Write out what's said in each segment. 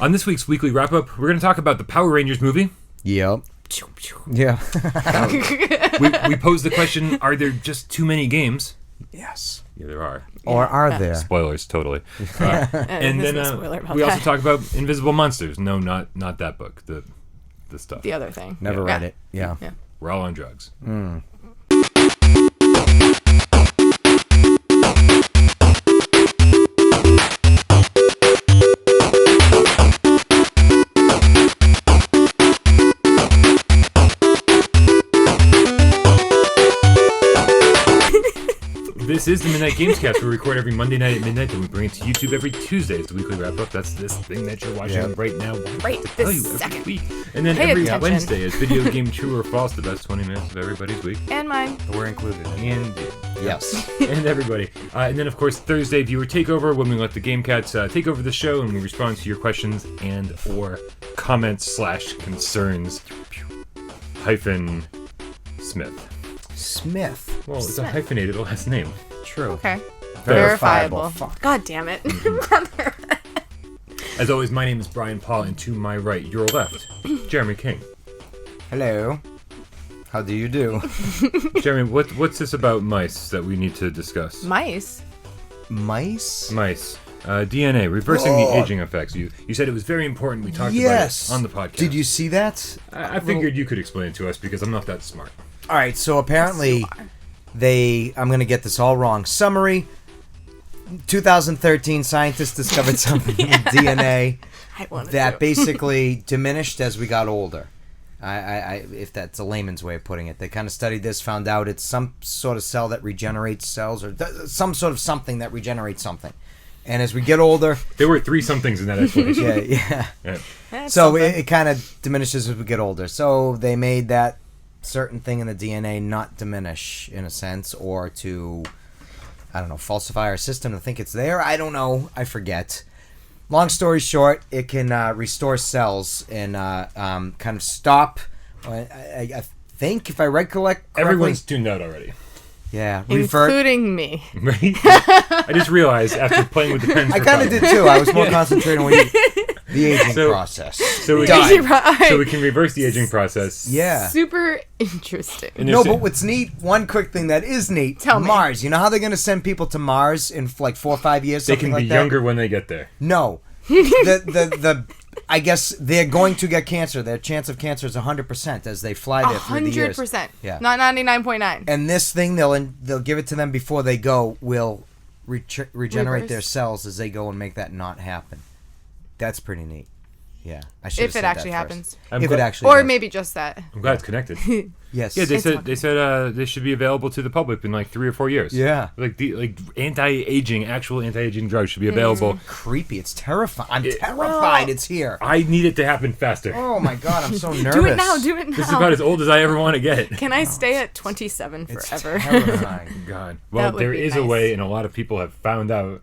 On this week's weekly wrap-up, we're going to talk about the Power Rangers movie. Yep. Yeah. We posed the question, are there just too many games? Yes. Yeah, there are. Or are there? Spoilers, totally. And then we also talk about Invisible Monsters. No, not that book. The stuff. The other thing. Never read it. Yeah. We're all on drugs. This is the Midnight Gamescast. We record every Monday night at midnight, and we bring it to YouTube every Tuesday. It's the weekly wrap-up. That's this thing that you're watching right now. Right this second. Week. And then every Wednesday is Video Game True or False, the best 20 minutes of everybody's week. And mine. We're included. And yes. And everybody. And then, of course, Thursday, Viewer Takeover, when we let the Game Cats take over the show, and we respond to your questions and or comments/concerns hyphen Smith. Smith. Well, it's a hyphenated last name. True. Okay. Verifiable. God damn it. As always, my name is Brian Paul, and to my right, your left, Jeremy King. Hello. How do you do? Jeremy, what's this about mice that we need to discuss? Mice? Mice? Mice. DNA, reversing the aging effects. You said it was very important. We talked about it on the podcast. Did you see that? I figured you could explain it to us because I'm not that smart. All right, so apparently I'm going to get this all wrong. Summary, 2013, scientists discovered something in DNA that basically diminished as we got older. If that's a layman's way of putting it. They kind of studied this, found out it's some sort of cell that regenerates cells, or some sort of something that regenerates something. And as we get older... There were three somethings in that explanation. Yeah. So it kind of diminishes as we get older. So they made that certain thing in the DNA not diminish, in a sense, or to, I don't know, falsify our system to think it's there. I don't know. I forget. Long story short, it can restore cells and kind of stop. I think, if I recollect correctly... Everyone's tuned out already. Yeah. Including me. Right? I just realized after playing with the pens I kind of did too. I was more concentrated on the aging process. So we can reverse the aging process. Yeah. Super interesting. No, but what's neat, one quick thing that is neat, Tell me. Mars. You know how they're going to send people to Mars in like 4 or 5 years, they can be younger when they get there. No. I guess they're going to get cancer. Their chance of cancer is 100% as they fly there through the years. 100%. Yeah. Not 99.9. And this thing, they'll give it to them before they go, will regenerate their cells as they go and make that not happen. That's pretty neat. Yeah. I should if it actually happens. If it actually Or does. maybe just that. I'm glad it's connected. Yes. Yeah, they said they should be available to the public in like 3 or 4 years. Yeah. Like actual anti-aging drugs should be available. Creepy. It's terrifying. I'm terrified it's here. I need it to happen faster. Oh my god, I'm so nervous. Do it now. This is about as old as I ever want to get. Can I stay at 27 forever? It's terrifying. God. Well, there is a way, and a lot of people have found out.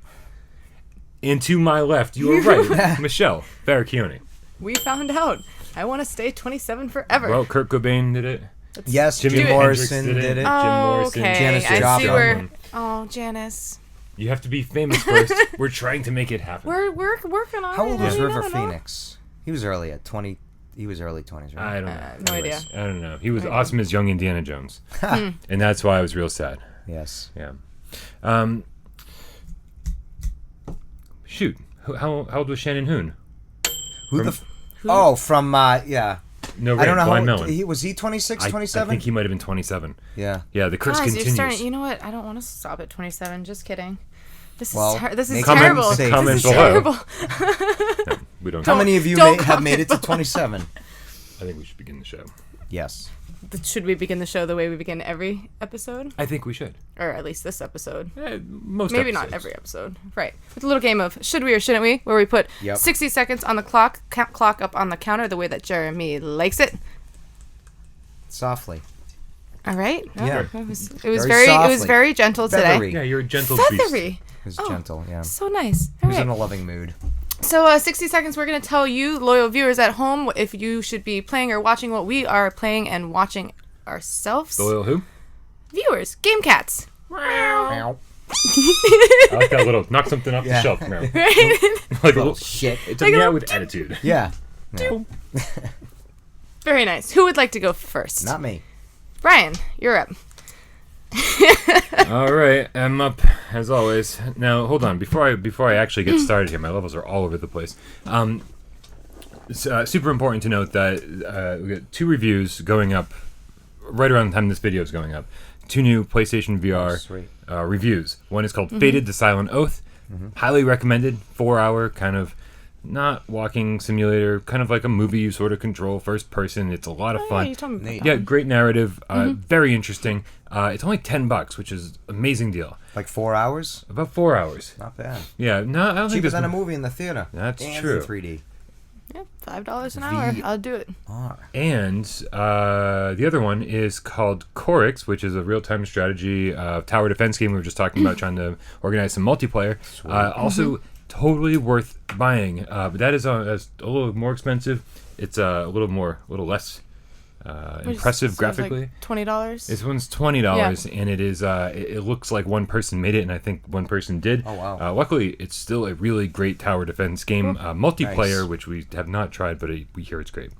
And to my left, you were right, Michelle Baracchione. We found out. I want to stay 27 forever. Well, Kurt Cobain did it. Yes, Jimmy Morrison did it. Jim Oh, Morrison. okay. Janice I see where. one. Oh, Janice. You have to be famous first. We're trying to make it happen. We're working on it. How old was I River don't know. Phoenix? He was early at 20. He was early 20s, right? I don't know. No idea. I don't know. He was awesome as young Indiana Jones. And that's why I was real sad. Yes. Yeah. Shoot. How old was Shannon Hoon? From yeah. No, I don't know Blind how Melon. was he 26, 27? I think he might have been 27. Yeah. Yeah, the curse Guys, continues. you know what? I don't want to stop at 27. Just kidding. This Well, is make terrible. comments safe. This is Comment terrible. No, we don't. How many of you have made it to 27? I think we should begin the show. Yes. Should we begin the show the way we begin every episode? I think we should. Or at least this episode. Most Maybe episodes. not every episode. Right. With a little game of should we or shouldn't we, where we put 60 seconds on the clock up on the counter the way that Jeremy likes it. Softly. All right. Yeah. It was softly. very gentle Feathery. today. Yeah, you're a gentle Feathery. beast. It was gentle, yeah. So nice. He All was right. in a loving mood. So 60 seconds, we're going to tell you, loyal viewers at home, if you should be playing or watching what we are playing and watching ourselves. Loyal who? Viewers. Game Cats. Meow. I like that little knock something off the shelf. Right. Like a little shit. It's like with attitude. Yeah. Very nice. Who would like to go first? Not me. Brian, you're up. All right, I'm up as always. Now, hold on. Before I actually get started here, my levels are all over the place. It's super important to note that we got 2 reviews going up right around the time this video is going up. 2 new PlayStation VR reviews. One is called Fated: The Silent Oath. Highly recommended. 4-hour kind of not walking simulator, kind of like a movie you sort of control, first person. It's a lot of fun. Yeah, you told me Yeah, great narrative. Very interesting. It's only $10, which is an amazing deal. Like 4 hours? About 4 hours. Not bad. Yeah, no, I don't think Cheaper this than a movie in the theater. That's and true. In 3D. Yeah, $5 an hour. I'll do it. And the other one is called Chorix, which is a real-time strategy tower defense game we were just talking about, trying to organize some multiplayer. Also, totally worth buying. But that is a little more expensive. It's a little less impressive graphically. Like $20. This one's $20, and it is. It looks like one person made it, and I think one person did. Oh wow! Luckily, it's still a really great tower defense game, multiplayer, which we have not tried, but we hear it's great.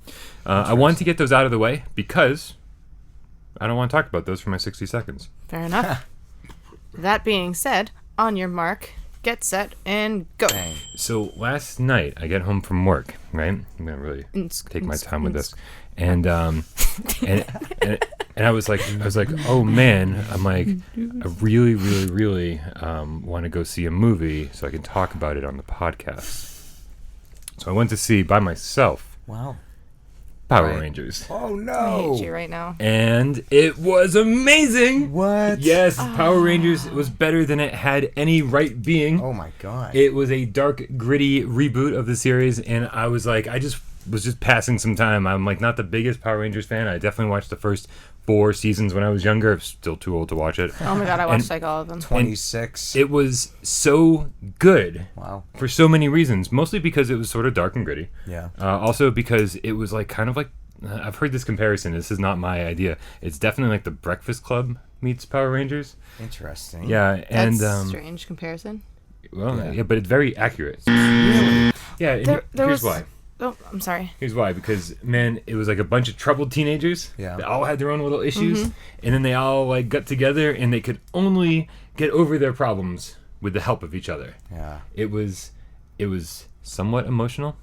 I wanted to get those out of the way because I don't want to talk about those for my 60 seconds. Fair enough. That being said, on your mark, get set, and go. Dang. So last night, I get home from work. Right, I'm gonna really take my time with this. And and I was like, oh man, I'm like, I really want to go see a movie so I can talk about it on the podcast. So I went to see by myself. Wow. Power Rangers. Oh no! I hate you right now. And it was amazing. What? Yes, Power Rangers was better than it had any right being. Oh my god! It was a dark, gritty reboot of the series, and I was like, I was just passing some time. I'm like not the biggest Power Rangers fan. I definitely watched the first 4 seasons when I was younger. I'm still too old to watch it. Oh my god, I watched like all of them. 26. It was so good. Wow. For so many reasons. Mostly because it was sort of dark and gritty. Yeah. Also because it was like kind of like I've heard this comparison. This is not my idea. It's definitely like the Breakfast Club meets Power Rangers. Interesting. Yeah, and That's strange comparison. Well, yeah, but it's very accurate. Really? Yeah, and There here's was- why. Oh, I'm sorry. Here's why. Because man, it was like a bunch of troubled teenagers. Yeah. They all had their own little issues, and then they all like got together, and they could only get over their problems with the help of each other. Yeah. It was somewhat emotional.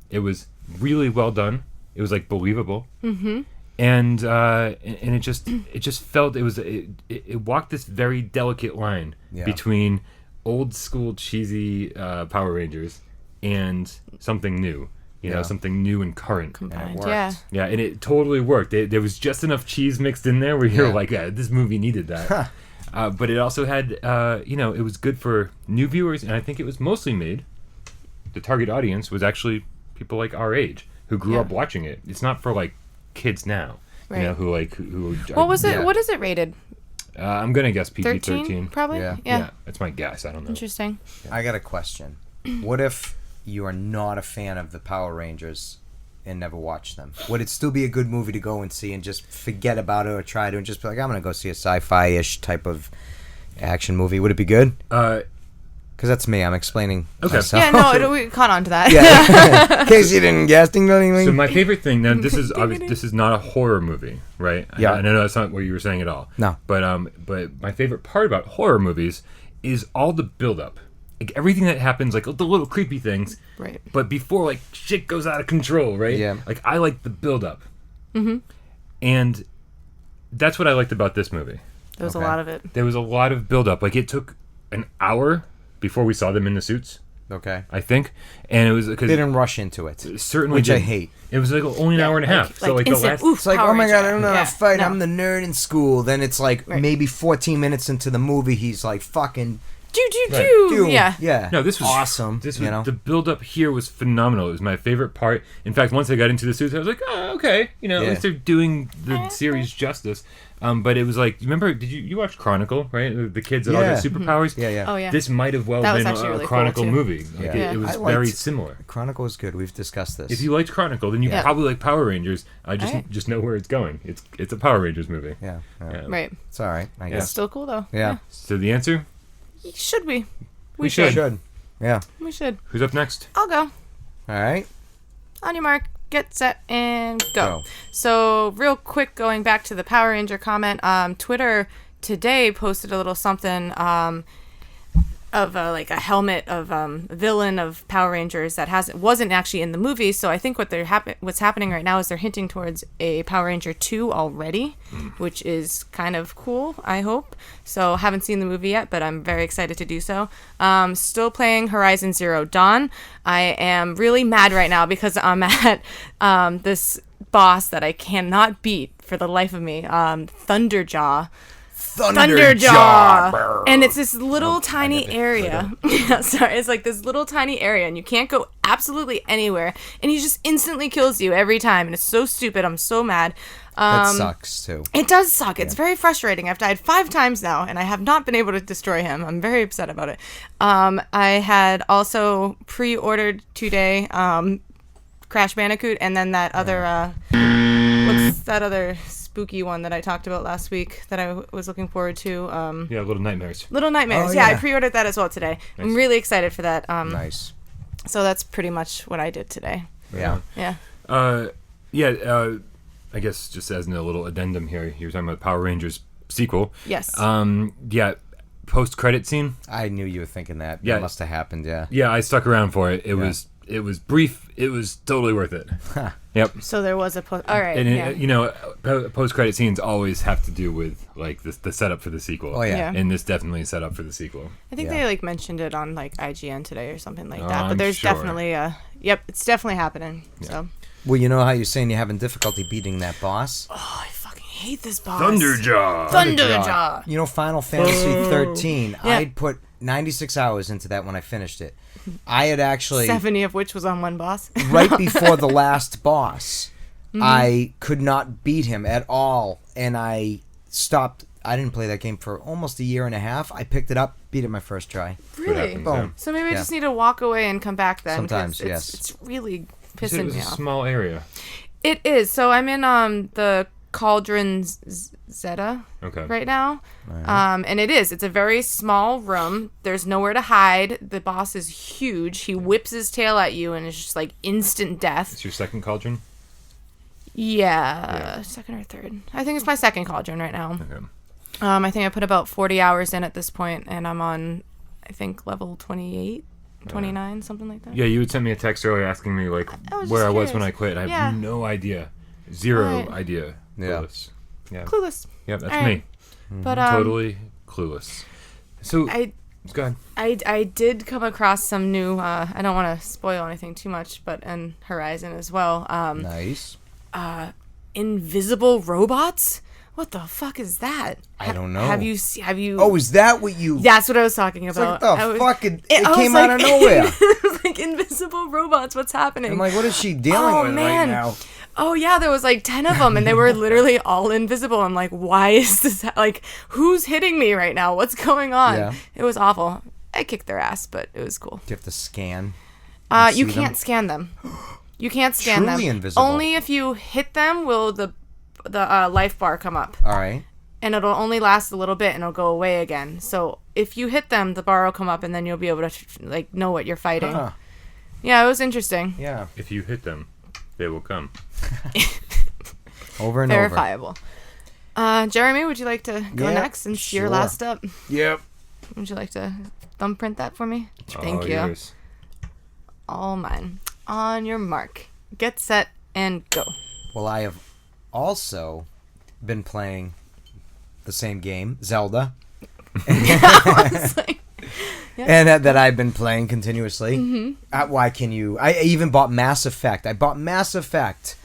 It was really well done. It was like believable. Mm-hmm. And it just felt it walked this very delicate line between old school cheesy Power Rangers and something new. You know, something new and current. And it worked. Yeah. Yeah, and it totally worked. There was just enough cheese mixed in there where you're like, this movie needed that. But it also had, it was good for new viewers, and I think it was mostly made. The target audience was actually people like our age who grew up watching it. It's not for like kids now, Right. you know, who. What was it? What is it rated? I'm gonna guess PG-13. 13, probably? Yeah. Yeah. That's my guess. I don't know. Interesting. I got a question. What if you are not a fan of the Power Rangers and never watched them? Would it still be a good movie to go and see and just forget about it or try to and just be like, I'm going to go see a sci-fi-ish type of action movie? Would it be good? Because that's me. I'm explaining myself. Yeah, no, we caught on to that. Yeah. In case you didn't guess. Ding, ding, ding. So my favorite thing, now this is this is not a horror movie, right? Yeah. And I know that's not what you were saying at all. No. But my favorite part about horror movies is all the build-up. Like everything that happens, like the little creepy things. Right. But before like shit goes out of control, right? Yeah. Like I like the build-up. Mm-hmm. And that's what I liked about this movie. There was a lot of it. There was a lot of build-up. Like it took an hour before we saw them in the suits. Okay. I think, and it was because They didn't rush into it. certainly Which I didn't. hate. It was like only an hour and a half. So like the instant, last. oof, It's like, Power oh my god, Ranger. I don't know how to fight. No. I'm the nerd in school. Then it's like maybe 14 minutes into the movie, he's like fucking... Do. Yeah. Yeah. No, this was awesome. This was, you know? the build up here was phenomenal. It was my favorite part. In fact, once I got into the suits, I was like, oh, okay, you know, at least they're doing the series justice. But it was like, remember? Did you watch Chronicle? Right, the kids that all got superpowers. Yeah, yeah. Oh yeah. This might have well That was been actually a really Chronicle cool, too. movie. Like, Yeah. it was I liked- very similar. Chronicle is good. We've discussed this. If you liked Chronicle, then you probably like Power Rangers. I Alright. just know where it's going. It's a Power Rangers movie. Yeah. Right. It's all right, I It's guess. still cool though. Yeah. So the answer, Should we? We should. Yeah. We should. Who's up next? I'll go. All right. On your mark, get set, and go. Go. So, real quick, going back to the Power Ranger comment, Twitter today posted a little something of like a helmet of a villain of Power Rangers that wasn't actually in the movie. So I think what's happening right now is they're hinting towards a Power Ranger 2 already, which is kind of cool, I hope. So haven't seen the movie yet, but I'm very excited to do so. Still playing Horizon Zero Dawn. I am really mad right now because I'm at this boss that I cannot beat for the life of me, Thunderjaw. Thunderjaw! And it's this little tiny area. Yeah, sorry. It's like this little tiny area, and you can't go absolutely anywhere. And he just instantly kills you every time, and it's so stupid. I'm so mad. That sucks, too. It does suck. It's very frustrating. I've died 5 times now, and I have not been able to destroy him. I'm very upset about it. I had also pre-ordered today Crash Bandicoot, and then that other... what's that other... spooky one that I talked about last week that I was looking forward to. Little Nightmares. Little Nightmares. Oh, yeah, I yeah. pre-ordered that as well today. Nice. I'm really excited for that. Nice. So that's pretty much what I did today. Yeah. Yeah. I guess just as a little addendum here, you were talking about Power Rangers sequel. Yes. Post-credit scene. I knew you were thinking that. Yeah. It must have happened, yeah. Yeah, I stuck around for it. It was brief. It was totally worth it. Yep. So there was a post. All right. And post-credit scenes always have to do with like the setup for the sequel. Oh yeah. And this definitely is set up for the sequel. I think Yeah. they mentioned it on IGN today or something like that. I'm But there's sure. definitely it's definitely happening. Yeah. So. Well, you know how you're saying you're having difficulty beating that boss? Oh, I fucking hate this boss. Thunderjaw. You know, Final Fantasy 13, Yeah. I'd put 96 hours into that when I finished it. I had actually, 70 of which was on one boss. right before the last boss, I could not beat him at all, and I stopped. I didn't play that game for almost a year and a half. I picked it up, beat it my first try. Really? happens, Boom. So maybe I Yeah. just need to walk away and come back then. 'cause Sometimes, it's, yes. It's really You said it pissing was me a off. small area. It is. So I'm in the Cauldron Zeta Okay. right now. And it's a very small room. There's nowhere to hide. The boss is huge. He whips his tail at you and it's just like instant death. It's your second cauldron? Yeah. Second or third. I think it's my second Cauldron right now. Okay. I think I put about 40 hours in at this point, and I'm on, I think, level 28, 29, something like that. Yeah, you would send me a text earlier asking me like I was where I just was when I curious. quit. I Yeah. have no idea. Zero Right. idea. Yeah. Clueless. Yeah. Clueless. Yeah, that's All me. right. But Totally clueless. So go ahead. I did come across some new, I don't want to spoil anything too much, but in Horizon as well. Nice. Invisible robots? What the fuck is that? I don't know. Have you? Oh, is that what you... That's what I was talking It's about. like, I the was- fuck? It I came was out of nowhere. It was like invisible robots. What's happening? I'm like, what is she dealing with man. right now? Oh yeah, there was like 10 of them, and they were literally all invisible. I'm like, why is this? Like, who's hitting me right now? What's going on? Yeah. It was awful. I kicked their ass, but it was cool. Do you have to scan? You see can't them? scan them. You can't scan Truly them. invisible. Only if you hit them will the life bar come up, All right. and it'll only last a little bit, and it'll go away again. So if you hit them, the bar will come up, and then you'll be able to know what you're fighting. Huh. Yeah, it was interesting. Yeah. If you hit them, they will come. Over and over. Verifiable. Jeremy, would you like to go Yeah, next since you're sure. last up? Yep. Would you like to thumbprint that for me? Thank All you. yours. All mine. On your mark. Get set and go. Well, I have also been playing the same game, Zelda. I was like, And that I've been playing continuously. Why can you... I even bought Mass Effect. I bought Mass Effect,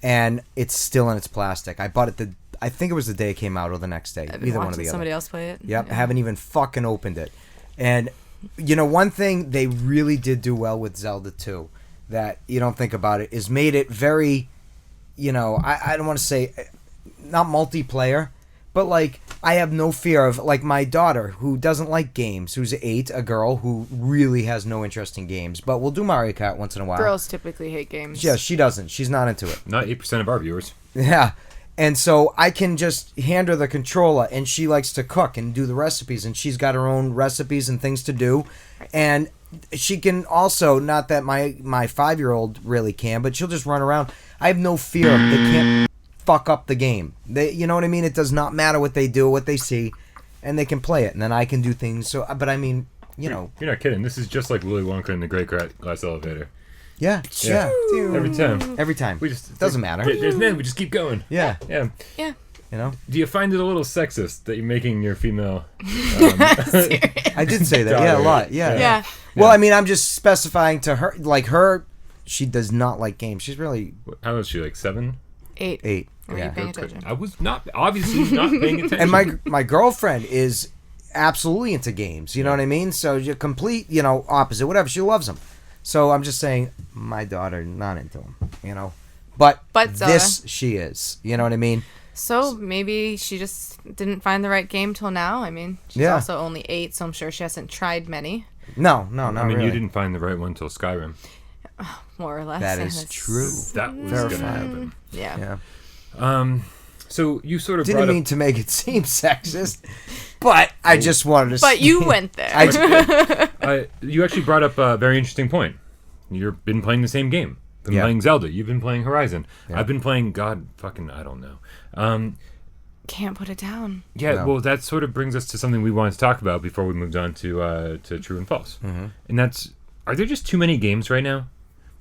and it's still in its plastic. I bought it I think it was the day it came out or the next day. I've been Either one or watching the somebody other. else play it. Yep, Yeah. haven't even fucking opened it. And, you know, one thing they really did do well with Zelda 2 that you don't think about it is made it very, you know, I don't want to say, not multiplayer, but, like, I have no fear of, like, my daughter, who doesn't like games, who's 8, a girl who really has no interest in games, but we'll do Mario Kart once in a while. Girls typically hate games. Yeah, she doesn't. She's not into it. Not 8% of our viewers. Yeah. And so I can just hand her the controller, and she likes to cook and do the recipes, and she's got her own recipes and things to do. And she can also, not that my 5-year-old really can, but she'll just run around. I have no fear of they can't fuck up the game. You know what I mean? It does not matter what they do, what they see, and they can play it, and then I can do things. So, but I mean, you know, you're not kidding. This is just like Willy Wonka in the Great Glass Elevator. Yeah. Every time. We just doesn't matter. There's men. We just keep going. Yeah. Yeah. You know. Do you find it a little sexist that you're making your female? I did say that. Yeah, a lot. Yeah. Well, I mean, I'm just specifying to her, like her. She does not like games. She's really. How old is she? Like 7? 8. 8. Were you paying attention? I was obviously not paying attention. And my girlfriend is absolutely into games. You know what I mean? So you're complete, opposite. Whatever. She loves them. So I'm just saying, my daughter not into them. But this she is. You know what I mean? So maybe she just didn't find the right game till now. I mean, she's also only 8, so I'm sure she hasn't tried many. No, not really. You didn't find the right one till Skyrim. More or less. That is true. That was going to happen. Yeah. So you sort of didn't mean to make it seem sexist, but I just wanted to. But you went there. You actually brought up a very interesting point. You've been playing the same game. Been playing Zelda. You've been playing Horizon. Yeah. I've been playing I don't know. Can't put it down. Yeah, no. Well, that sort of brings us to something we wanted to talk about before we moved on to True and False. Mm-hmm. And that's, are there just too many games right now?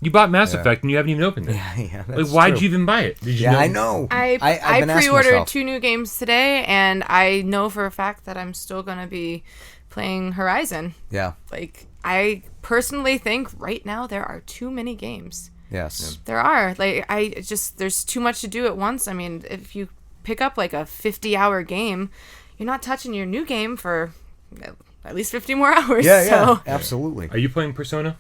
You bought Mazz Effect and you haven't even opened it. Yeah, that's why'd you even buy it? Did you know? I know. I pre-ordered 2 new games today, and I know for a fact that I'm still going to be playing Horizon. Yeah. Like, I personally think right now there are too many games. Yes. There are. Like, there's too much to do at once. I mean, if you pick up like a 50-hour game, you're not touching your new game for at least 50 more hours. Yeah, absolutely. Are you playing Persona?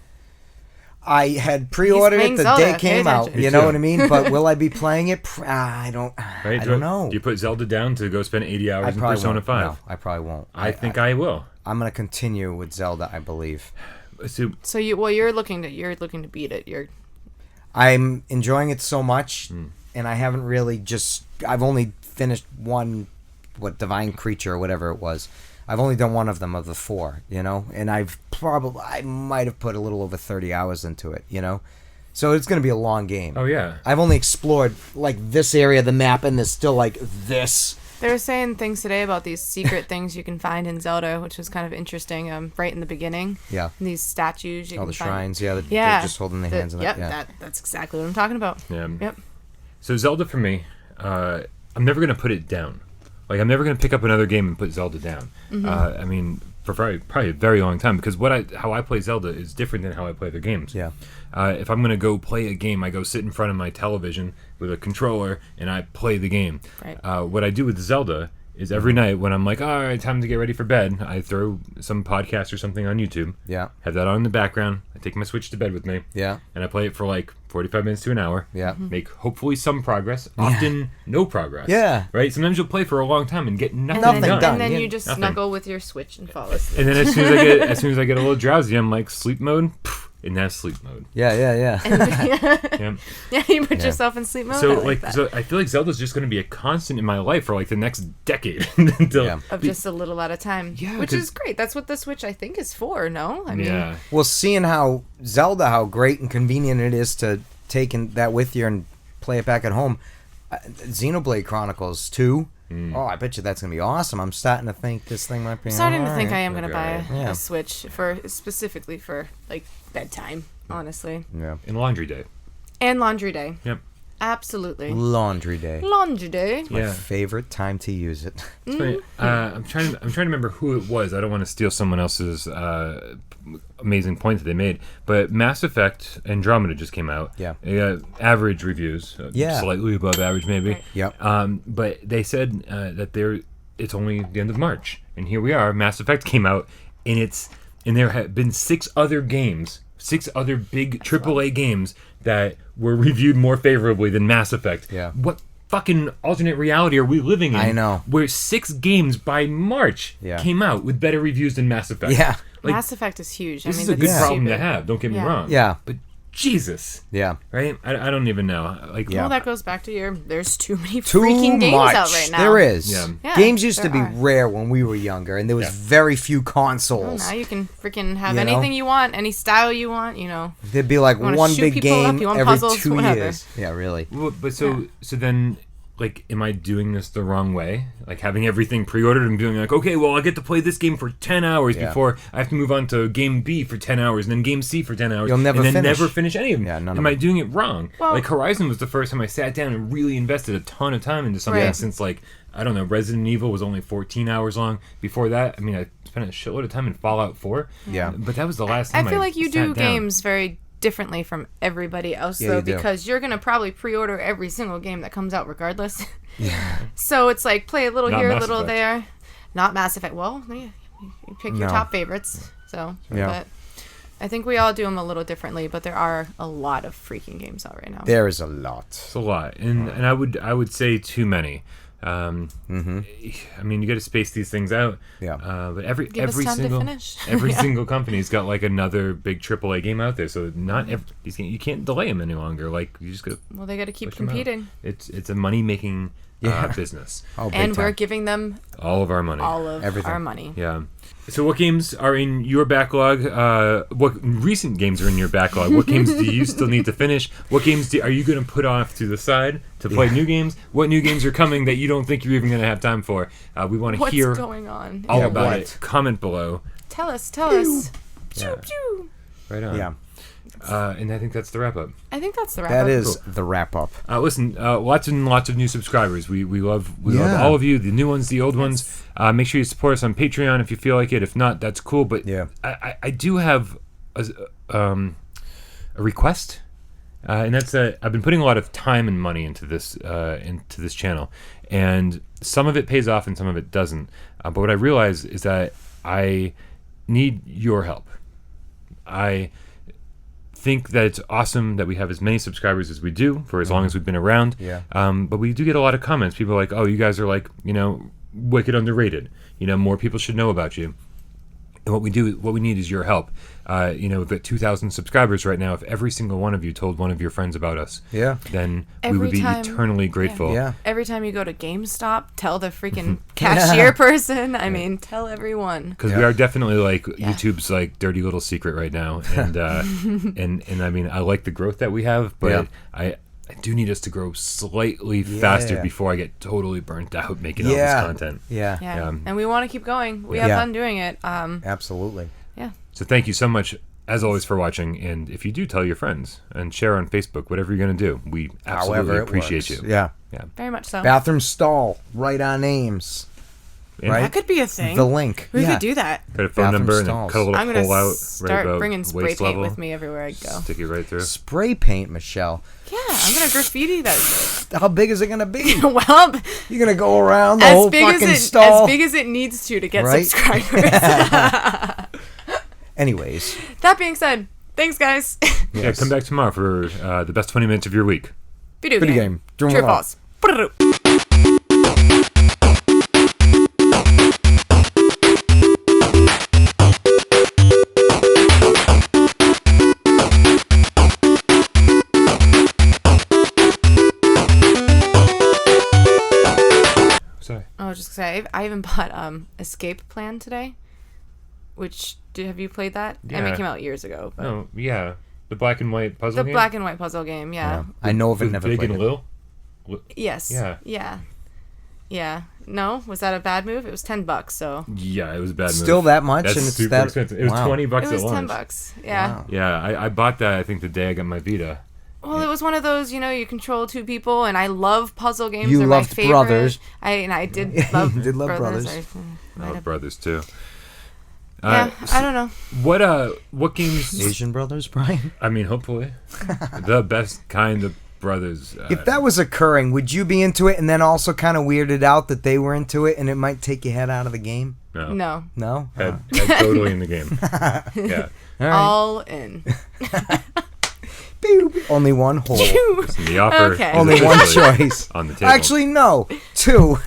I had pre-ordered it the Zelda. day it came out. You know what I mean? But will I be playing it? I don't know. Do you put Zelda down to go spend 80 hours in Persona 5? No, I probably won't. I think I will. I'm going to continue with Zelda, I believe. So you're looking to beat it. I'm enjoying it so much, and I haven't really I've only finished one, Divine Creature or whatever it was. I've only done one of them of the 4, and I might have put a little over 30 hours into it, So it's going to be a long game. Oh, yeah. I've only explored, like, this area of the map, and there's still, like, this. They were saying things today about these secret things you can find in Zelda, which was kind of interesting, right in the beginning. Yeah. And these statues you can the find. shrines, they're just holding their hands in it. Yep, that's exactly what I'm talking about. Yeah. Yep. So Zelda for me, I'm never going to put it down. Like, I'm never going to pick up another game and put Zelda down. Mm-hmm. I mean, for probably a very long time, because how I play Zelda is different than how I play other games. Yeah. If I'm going to go play a game, I go sit in front of my television with a controller, and I play the game. Right. What I do with Zelda is every night when I'm like, all right, time to get ready for bed, I throw some podcast or something on YouTube. Yeah. Have that on in the background. I take my Switch to bed with me. Yeah. And I play it for like 45 minutes to an hour. Yeah. Mm-hmm. Make hopefully some progress. Often no progress. Yeah. Right? Sometimes you'll play for a long time and get nothing done. And then you just snuggle with your Switch and fall asleep. And then as soon as I get a little drowsy, I'm like, sleep mode? And that's sleep mode. Yeah. Yeah, you put yourself in sleep mode. So I feel like Zelda's just going to be a constant in my life for like the next decade of just a little at a time. Yeah, which is great. That's what the Switch I think is for. No, I mean, well, seeing how great and convenient it is to take that with you and play it back at home. Xenoblade Chronicles 2. Oh, I bet you that's gonna be awesome. I'm starting to think this thing might be. I'm starting to think I am gonna buy a Switch specifically for like bedtime. Honestly. Yeah. And laundry day. Yep. Absolutely. Laundry day. It's my favorite time to use it. It's funny. I'm trying to remember who it was. I don't want to steal someone else's amazing point that they made. But Mass Effect Andromeda just came out. Yeah. Average reviews. Slightly above average, maybe. Right. Yep. But they said that it's only the end of March, and here we are. Mass Effect came out, and there have been 6 other games. 6 other big AAA games that were reviewed more favorably than Mass Effect. Yeah. What fucking alternate reality are we living in? I know. Where 6 games by March came out with better reviews than Mass Effect. Yeah. Mass Effect is huge. This is a good problem to have, don't get me wrong. Yeah. But Jesus. Yeah. Right? I don't even know. Like, Yeah. Well, that goes back to there's too many freaking games out right now. There is. Yeah. Yeah, Games used to be there are. rare when we were younger, and there was very few Well, consoles. now you can freaking have You know? anything you want, any style you want, you know. There'd be like You wanna one shoot big people up, game you want every puzzles, 2 whatever. years. Yeah, really. Well, but so then, like, am I doing this the wrong way? Like, having everything pre-ordered and being like, okay, well, I get to play this game for 10 hours before I have to move on to game B for 10 hours and then game C for 10 hours. You'll never and then finish. never finish any of them. Yeah, none of am I them. doing it wrong? Well- like, Horizon was the first time I sat down and really invested a ton of time into something Right. since, like, I don't know, Resident Evil was only 14 hours long. Before that, I mean, I spent a shitload of time in Fallout 4. Yeah. But that was the last I time feel like you sat do down. games very differently from everybody else, Yeah, though, you do. because you're going to probably pre-order every single game that comes out regardless. Yeah. So it's like play a little Not here, a Mass little Effect. there. Not Mass Effect. Well, yeah, you pick your No. top favorites. So, Yeah. but I think we all do them a little differently, but there are a lot of freaking games out right now. There is a lot. It's a lot, and I would say too many. I mean, you got to space these things out. Yeah. But every Give us time to single finish. every Yeah. single company's got like another big AAA game out there. So not every, you can't delay them any longer. Like you just got Well, they got to keep push 'em out. competing. It's a money making business. Oh, big And time. we're giving them All of our money. all of Everything. our money. Yeah. So what games are in your backlog? What recent games are in your backlog? What games do you still need to finish? What games are you going to put off to the side to play new games? What new games are coming that you don't think you're even going to have time for? We want to What's hear going on? all Yeah, about what? it. Comment below. Tell us. Tell us. Yeah. Pew, pew. Right on. Yeah. And I think that's the wrap up. I think that's the wrap That up. is the wrap up. Listen, lots and lots of new subscribers. We love Yeah. all of you, the new ones, the old ones. Make sure you support us on Patreon if you feel like it. If not, that's cool. But Yeah. I do have a request, and that's that I've been putting a lot of time and money into this channel, and some of it pays off and some of it doesn't. But what I realize is that I need your help. I think that it's awesome that we have as many subscribers as we do for as long as we've been around. Yeah. But we do get a lot of comments. People are like, "Oh, you guys are like, wicked underrated. More people should know about you." And what we need is your help. We've got 2,000 subscribers right now. If every single one of you told one of your friends about us, Yeah. then we Every would be time- eternally grateful. Yeah. Every time you go to GameStop, tell the freaking cashier person. I mean, tell everyone. Because we are definitely like YouTube's like dirty little secret right now, and and I mean I like the growth that we have, but I do need us to grow slightly faster before I get totally burnt out making all this content. Yeah. Yeah. And we want to keep going. We Yeah. have fun doing it. Absolutely. Yeah. So thank you so much, as always, for watching. And if you do, tell your friends and share on Facebook, whatever you're going to do. We absolutely However it appreciate works. you. Yeah. Very much so. Bathroom stall. Write our names. And Right? That could be a thing. The link. We yeah. could do that. Put a phone Bathroom number and then stalls. cut a little I'm going hole out to right start about bringing spray waist paint level. with me everywhere I go. Stick it right through. Spray paint, Michelle. Yeah, I'm going to graffiti that. How big is it gonna be? Well, You're gonna go around the as whole big as fucking it stall. as big as it needs to get Right? subscribers. Anyways, That being said, thanks guys. Yeah, come back tomorrow for the best 20 minutes of your week. Video Video game. game. Doing True or it all. false? Sorry. I was just gonna say I even bought Escape Plan today. Which have you played that? I mean, Yeah. it came out years ago. But Oh, yeah. The black and white puzzle the game? black and white puzzle game, yeah. I know of it. With Never Big played and it. Lil? Yes. Yeah. Yeah. Yeah. No, was that a bad move? It was $10, so Yeah, it was a bad move. Still that much, That's and it's super that expensive. It was wow. $20 it was at launch. $10. Yeah. Wow. Yeah, I bought that I think the day I got my Vita. Well, it was one of those, you control two people, and I love puzzle games. You They're loved my favorite. Brothers. I did love You did love Brothers. Brothers. I love Brothers too. Yeah, I don't know. What games? Asian Brothers, Brian. I mean, hopefully, the best kind of brothers. If that was occurring, would you be into it and then also kind of weirded out that they were into it and it might take your head out of the game? no, No. No? Head totally in the game. Yeah, All right. All in. Pew, pew. Only one hole. Listen, the offer. Okay. is Only one officially choice. on the table. Actually, no. Two.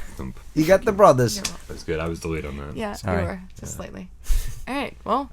You got the brothers. That's good. I was delayed on that. Yeah, Sorry. you were. Just slightly. All right. Well,